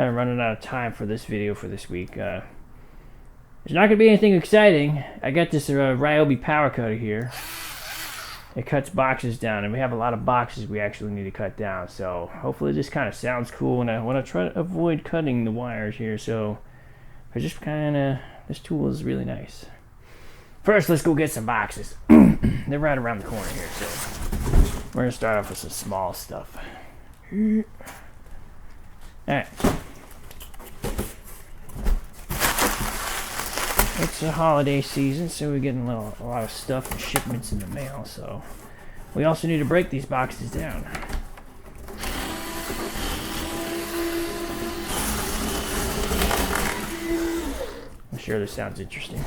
of running out of time for this video for this week. There's not going to be anything exciting. I got this Ryobi power cutter here. It cuts boxes down, and we have a lot of boxes we actually need to cut down. So hopefully this kind of sounds cool, and I want to try to avoid cutting the wires here. So I just kind of, this tool is really nice. First, let's go get some boxes. They're right around the corner here, so we're going to start off with some small stuff. Alright. It's the holiday season, so we're getting a lot of stuff and shipments in the mail, so we also need to break these boxes down. I'm sure this sounds interesting.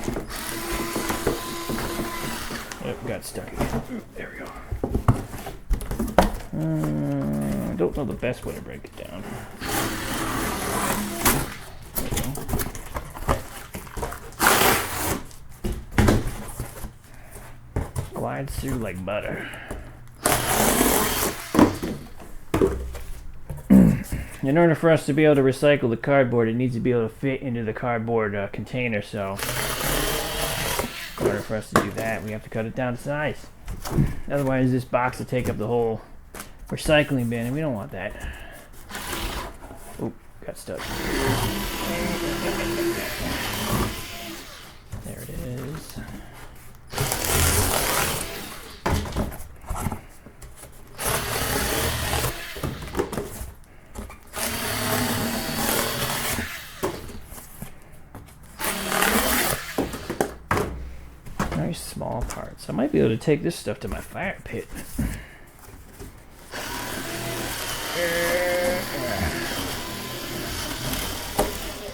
Yep, got stuck again. There we go. I don't know the best way to break it down. There we go. Glides through like butter. In order for us to be able to recycle the cardboard, it needs to be able to fit into the cardboard container, so in order for us to do that, we have to cut it down to size. Otherwise, this box will take up the whole recycling bin, and we don't want that. Oh, got stuck. There it is. Nice small parts. I might be able to take this stuff to my fire pit.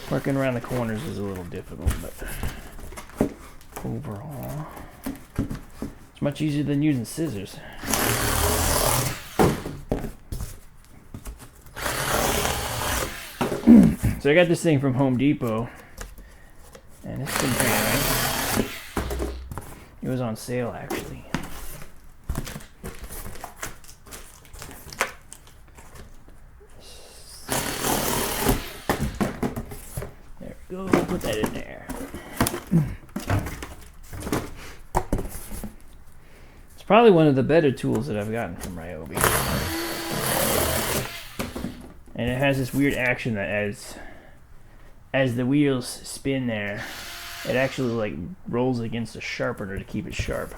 Working around the corners is a little difficult, but overall, it's much easier than using scissors. So I got this thing from Home Depot, and it's been pretty nice. It was on sale, actually. There we go, put that in there. It's probably one of the better tools that I've gotten from Ryobi. And it has this weird action that as the wheels spin there, it actually like rolls against a sharpener to keep it sharp.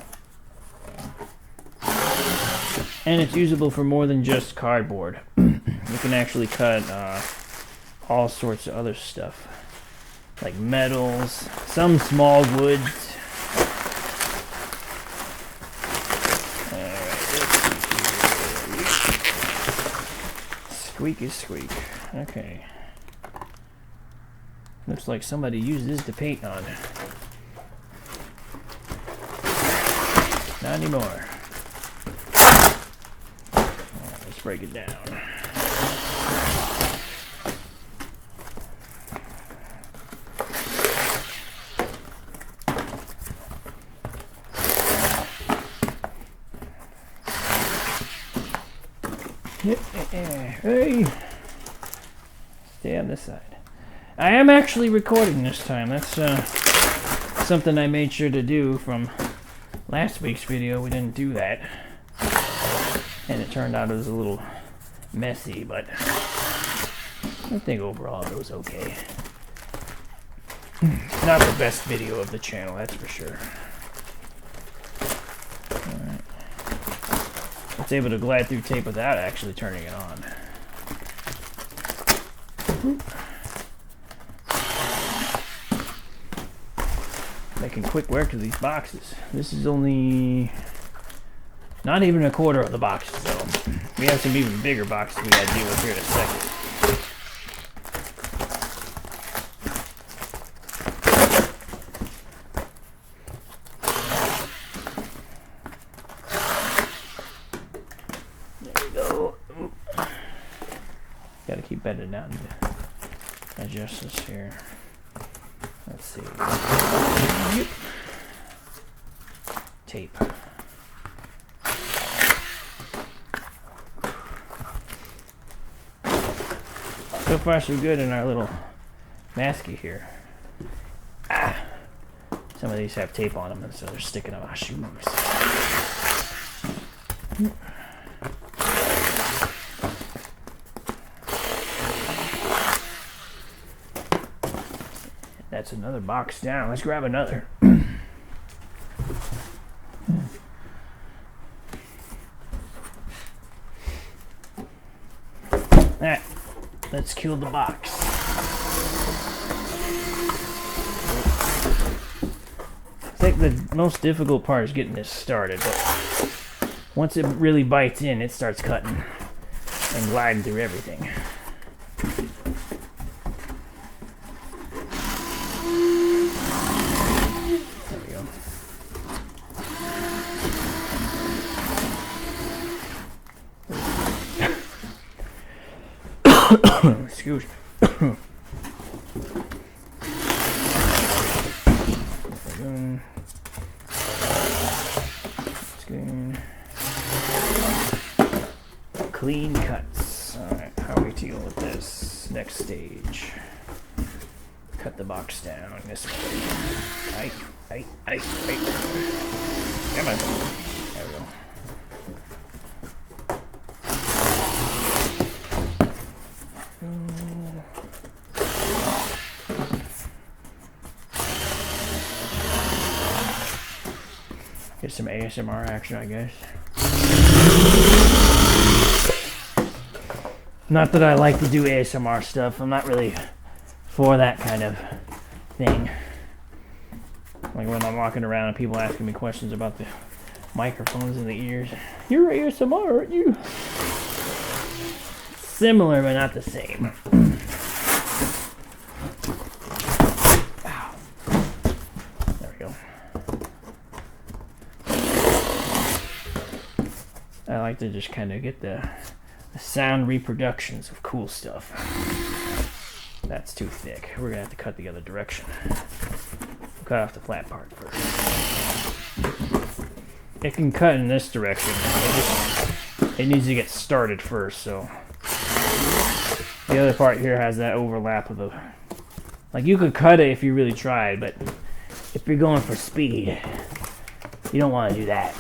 And it's usable for more than just cardboard. You can actually cut all sorts of other stuff, like metals, some small woods. Squeak is squeak. Okay. Looks like somebody used this to paint on. Not anymore. Right, let's break it down. Hey! Stay on this side. I am actually recording this time. That's something I made sure to do from last week's video. We didn't do that. And it turned out it was a little messy, but I think overall it was okay. Not the best video of the channel, that's for sure. Alright. I was able to glide through tape without actually turning it on. Making quick work of these boxes. This is only not even a quarter of the boxes, though. We have some even bigger boxes we gotta deal with here in a second. There we go. Gotta keep bending down to adjust this here. Let's see. Yep. Tape. So far so good in our little masky here. Some of these have tape on them, and so they're sticking on our shoes. That's another box down. Let's grab another. Alright, let's kill the box. I think the most difficult part is getting this started, but once it really bites in, it starts cutting and gliding through everything. Excuse me. Clean cuts. Alright, how we deal with this? Next stage. Cut the box down this way. Ay. Come on. There we go. Get some ASMR action, I guess. Not that I like to do ASMR stuff. I'm not really for that kind of thing. Like when I'm walking around and people asking me questions about the microphones in the ears. You're ASMR, aren't you? Similar, but not the same. Ow. There we go. I like to just kind of get the sound reproductions of cool stuff. That's too thick. We're gonna have to cut the other direction. We'll cut off the flat part first. It can cut in this direction. It needs to get started first, so the other part here has that overlap of the... Like, you could cut it if you really tried, but if you're going for speed, you don't want to do that.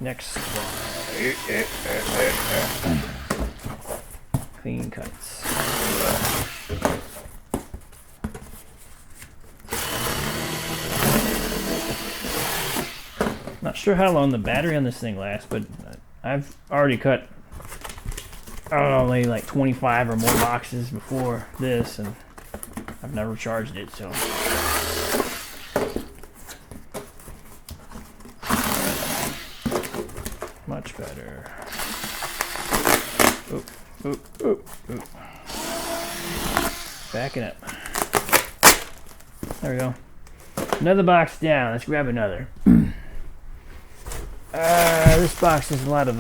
Next one. Clean cuts. Not sure how long the battery on this thing lasts, but I've already cut, I don't know, maybe like 25 or more boxes before this, and I've never charged it, so. Much better. Oop. Backing up. There we go. Another box down. Let's grab another. This box has a lot of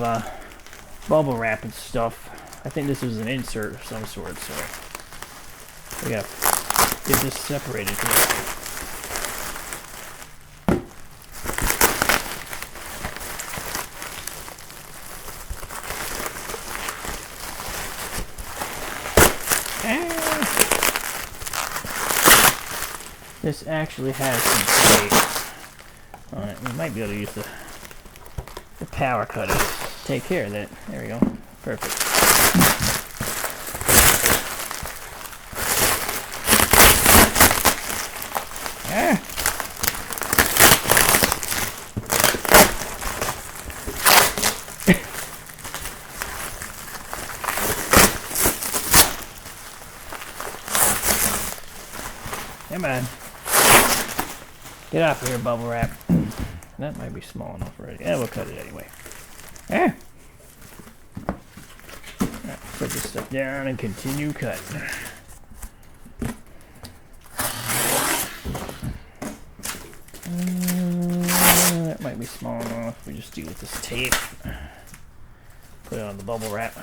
bubble wrap and stuff. I think this is an insert of some sort, so we gotta get this separated here. This actually has some tape on it. We might be able to use the power cutter to take care of that. There we go. Perfect. Come on. Get off of here, bubble wrap. That might be small enough already. Yeah, we'll cut it anyway. Right, put this stuff down and continue cutting. That might be small enough. We just deal with this tape. Put it on the bubble wrap.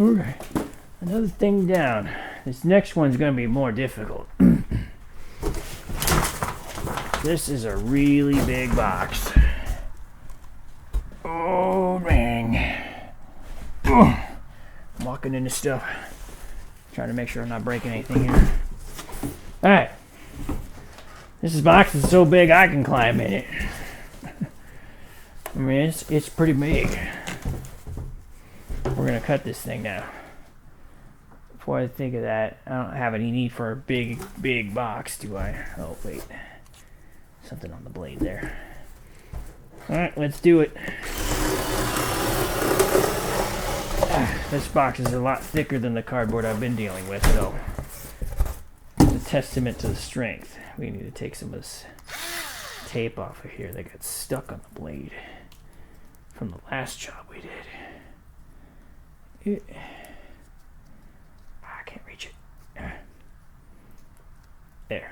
Alright, another thing down. This next one's gonna be more difficult. This is a really big box. Oh man. I'm walking into stuff. Trying to make sure I'm not breaking anything here. Alright. This box is so big I can climb in it. I mean, it's pretty big. We're gonna cut this thing now. Before I think of that, I don't have any need for a big box, do I? Oh, wait. Something on the blade there. Alright, let's do it. This box is a lot thicker than the cardboard I've been dealing with, so it's a testament to the strength. We need to take some of this tape off of here that got stuck on the blade from the last job we did. I can't reach it. There.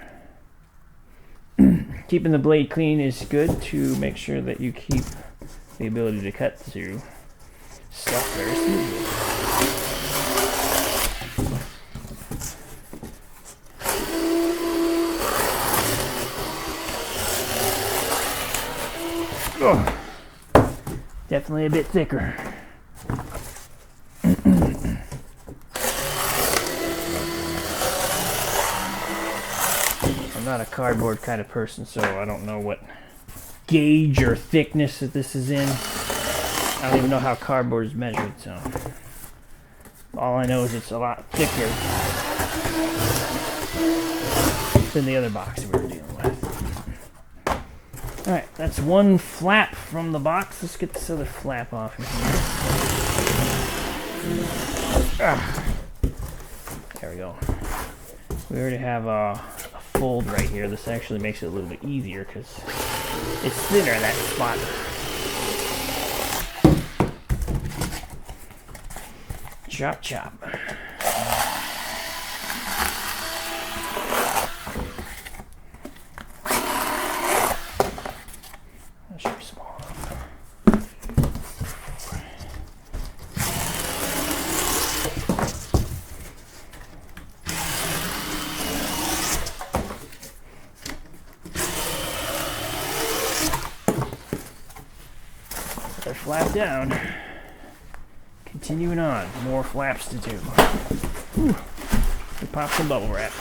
Keeping the blade clean is good to make sure that you keep the ability to cut through stuff very smoothly. Oh, definitely a bit thicker. I'm not a cardboard kind of person, so I don't know what gauge or thickness that this is in. I don't even know how cardboard is measured, so all I know is it's a lot thicker than the other box we were dealing with. Alright, that's one flap from the box. Let's get this other flap off in here. There we go. We already have a fold right here. This actually makes it a little bit easier because it's thinner in that spot. Chop, chop. That should be small enough. They're flap down. Continuing on, more flaps to do. Whew. We pop some bubble wrap.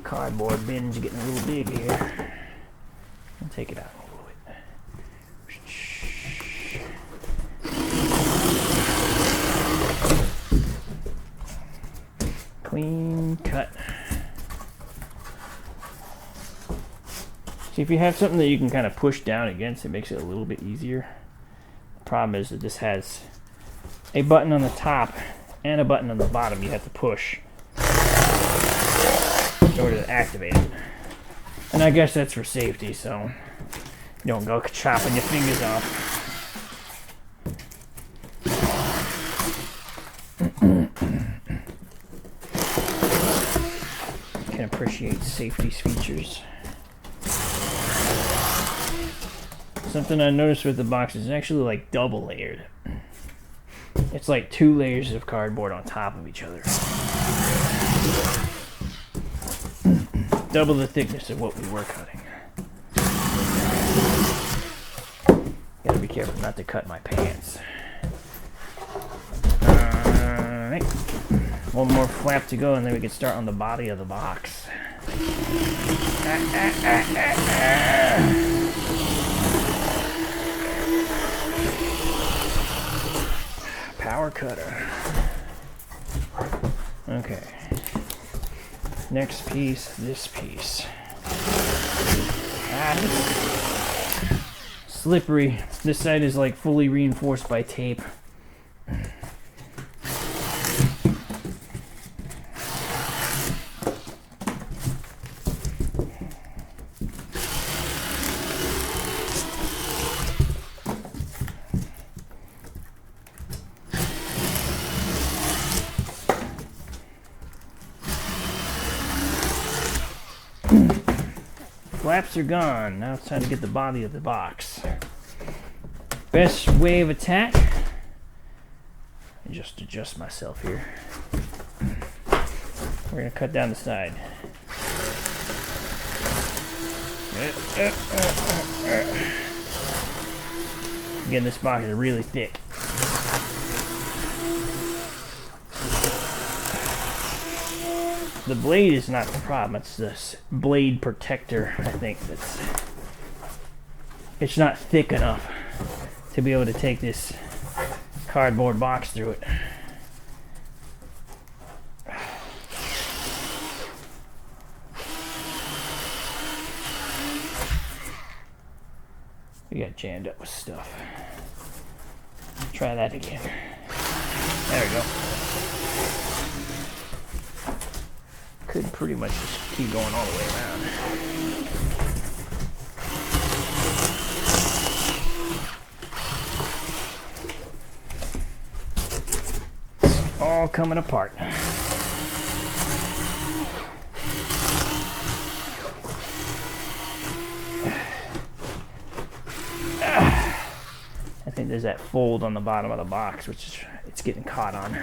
Cardboard bin's getting a little big here. I'll take it out a little bit. Clean cut. See, if you have something that you can kind of push down against, it makes it a little bit easier. The problem is that this has a button on the top and a button on the bottom you have to push in order to activate it. And I guess that's for safety, so you don't go chopping your fingers off. Can appreciate safety's features. Something I noticed with the box is actually like double layered. It's like 2 layers of cardboard on top of each other. Double the thickness of what we were cutting. Gotta be careful not to cut my pants. Alright. One more flap to go and then we can start on the body of the box. Power cutter. Okay. Next piece, this piece. Slippery. This side is like fully reinforced by tape. Flaps are gone. Now it's time to get the body of the box. Best way of attack. And just adjust myself here. We're gonna cut down the side. Again, this box is really thick. The blade is not the problem, it's this blade protector, I think, it's not thick enough to be able to take this cardboard box through it. We got jammed up with stuff. Try that again. There we go. Could pretty much just keep going all the way around. It's all coming apart. I think there's that fold on the bottom of the box, which is, it's getting caught on.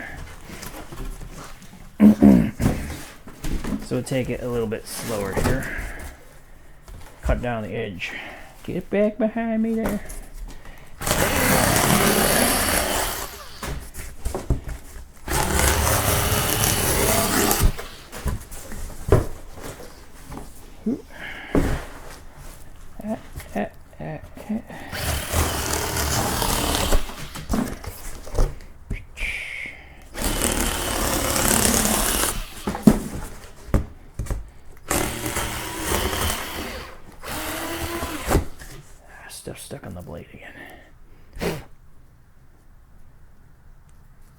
So we'll take it a little bit slower here. Cut down the edge. Get back behind me there. Stuff stuck on the blade again.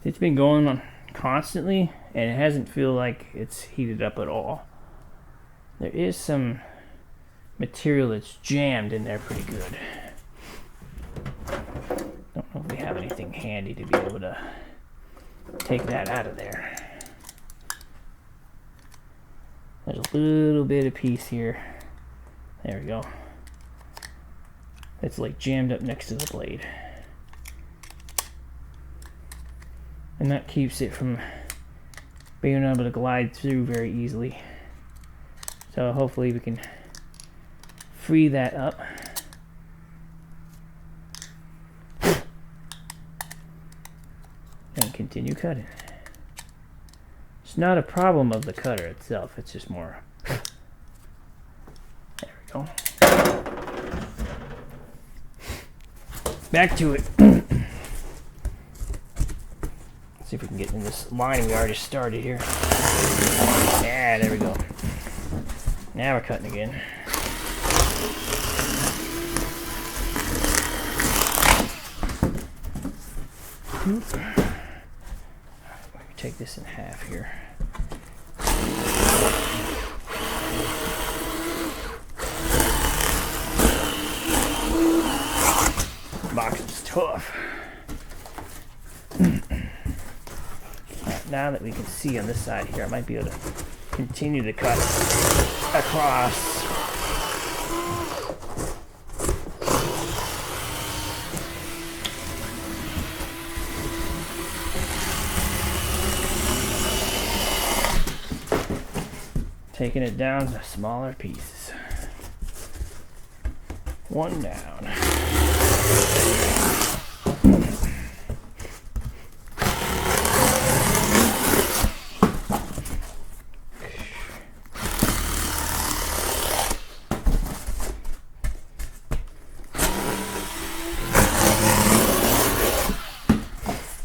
It's been going on constantly and it hasn't feel like it's heated up at all. There is some material that's jammed in there pretty good. Don't know if we have anything handy to be able to take that out of there. There's a little bit of piece here. There we go. It's like jammed up next to the blade. And that keeps it from being able to glide through very easily. So hopefully we can free that up. And continue cutting. It's not a problem of the cutter itself, it's just more. There we go. Back to it. Let's see if we can get in this line we already started here. Yeah, there we go. Now we're cutting again. We can take this in half here. Box is tough. Right, now that we can see on this side here, I might be able to continue to cut across. Taking it down to smaller pieces. One down.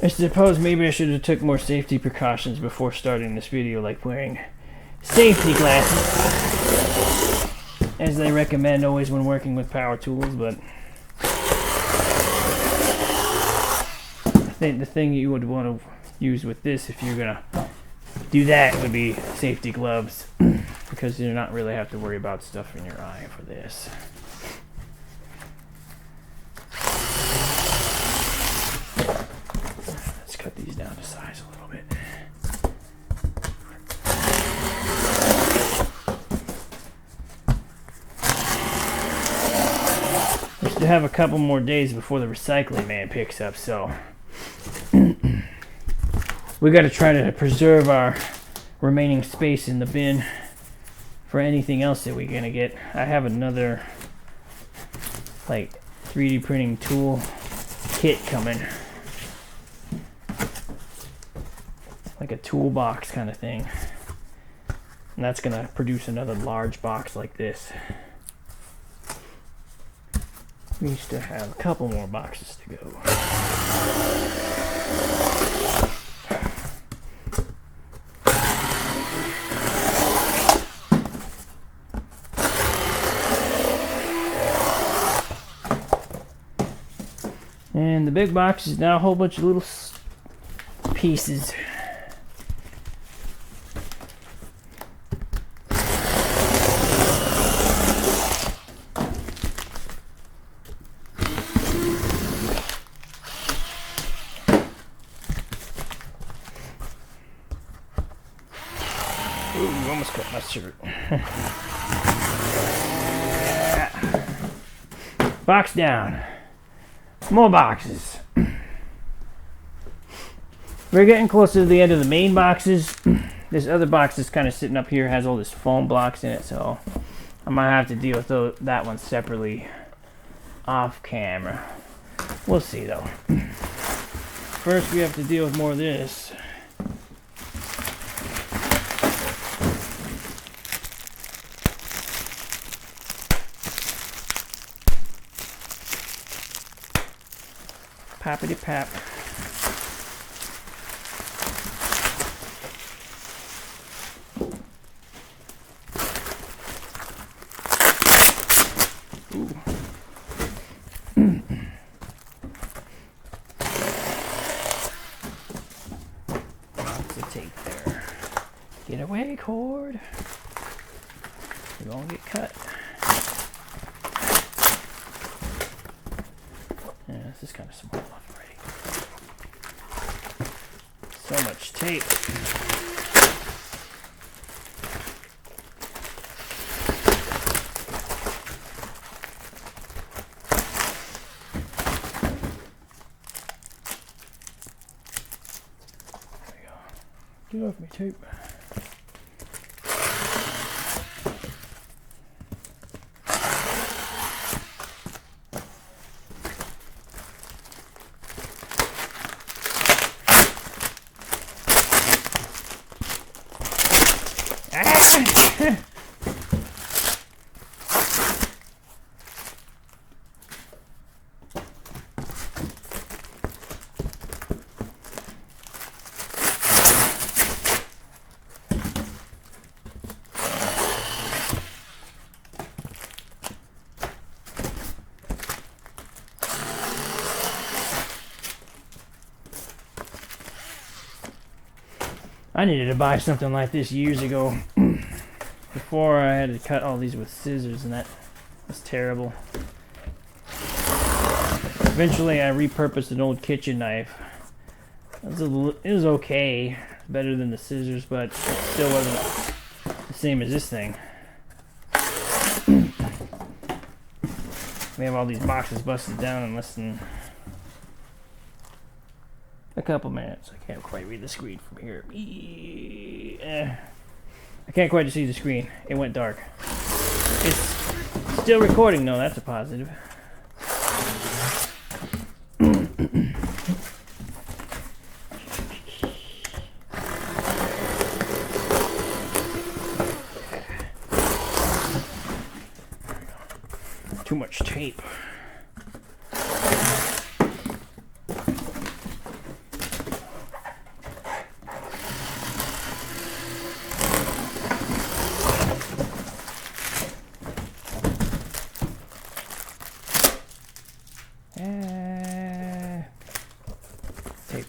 I suppose maybe I should have took more safety precautions before starting this video, like wearing safety glasses, as they recommend always when working with power tools, but I think the thing you would want to use with this, if you're gonna do that, would be safety gloves, because you don't really have to worry about stuff in your eye for this. Let's cut these down to size a little bit. We still have a couple more days before the recycling man picks up, so we got to try to preserve our remaining space in the bin for anything else that we're gonna get. I have another like 3D printing tool kit coming, like a toolbox kind of thing, and that's gonna produce another large box like this. We used to have a couple more boxes to go. And the big box is now a whole bunch of little pieces. Ooh, almost cut my shirt. Box down. More boxes. We're getting closer to the end of the main boxes. This other box is kind of sitting up here, has all this foam blocks in it, so I might have to deal with that one separately off camera. We'll see though. First we have to deal with more of this. Pappity pap. Ooh. Lots of tape there. Get away, cord. You're gonna get cut. Yeah, this is kind of small enough already. So much tape. There we go. Get off me tape. I needed to buy something like this years ago. Before I had to cut all these with scissors, and that was terrible. Eventually I repurposed an old kitchen knife. It was okay, better than the scissors, but it still wasn't the same as this thing. We have all these boxes busted down in less than a couple minutes. I can't quite read the screen from here. I can't quite see the screen. It went dark. It's still recording though, that's a positive. Too much tape. Tape.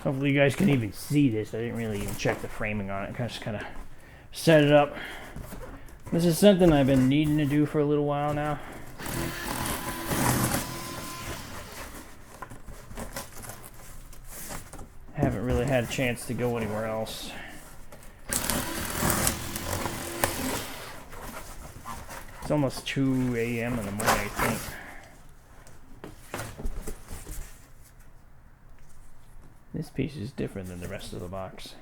Hopefully you guys can even see this. I didn't really even check the framing on it. I just kind of set it up. This is something I've been needing to do for a little while now. I haven't really had a chance to go anywhere else. It's almost 2 a.m. in the morning, I think. This piece is different than the rest of the box.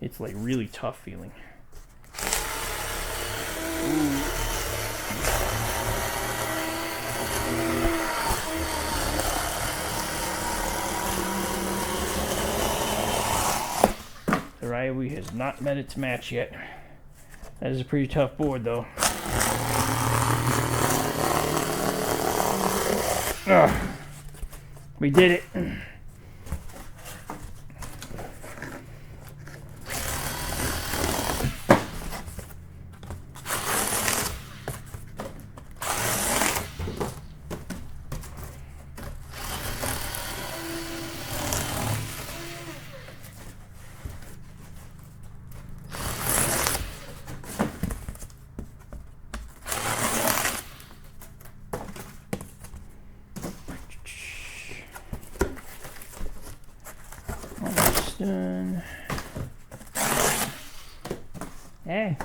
It's like really tough feeling. The Ryobi has not met its match yet. That is a pretty tough board though. Ugh. We did it. Almost done. Hey.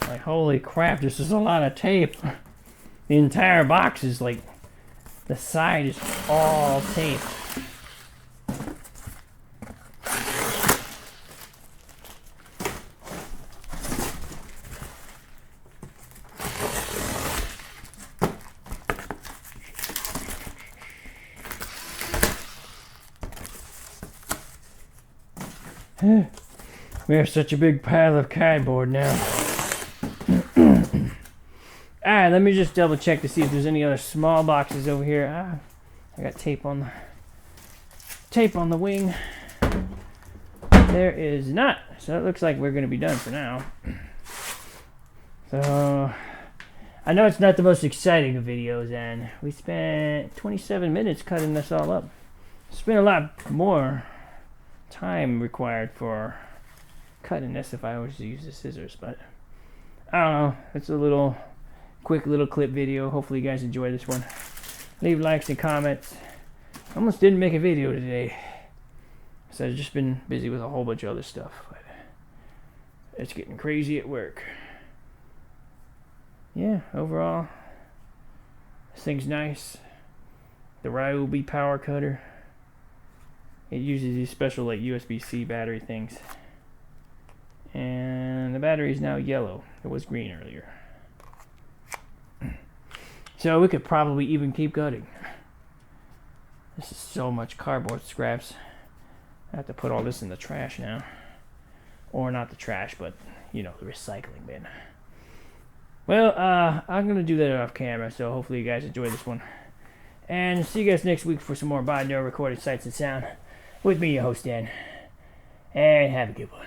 Like, holy crap, this is a lot of tape. The entire box is like, the side is all tape. We have such a big pile of cardboard now. Alright, let me just double check to see if there's any other small boxes over here. I got tape on the wing. There is not. So it looks like we're going to be done for now. So I know it's not the most exciting of videos, and we spent 27 minutes cutting this all up. It's been a lot more time required for cutting this if I always use the scissors, but I don't know. It's a quick little clip video. Hopefully you guys enjoy this one. Leave likes and comments. Almost didn't make a video today, so I've just been busy with a whole bunch of other stuff, but it's getting crazy at work. Yeah, overall this thing's nice. The Ryobi power cutter, it uses these special like USB-C battery things, and the battery is now yellow. It was green earlier. So we could probably even keep cutting. This is so much cardboard scraps. I have to put all this in the trash now. Or not the trash, but you know, the recycling bin. Well, I'm gonna do that off camera, so hopefully you guys enjoy this one. And see you guys next week for some more binaural recording sights and sound with me, your host Dan. And have a good one.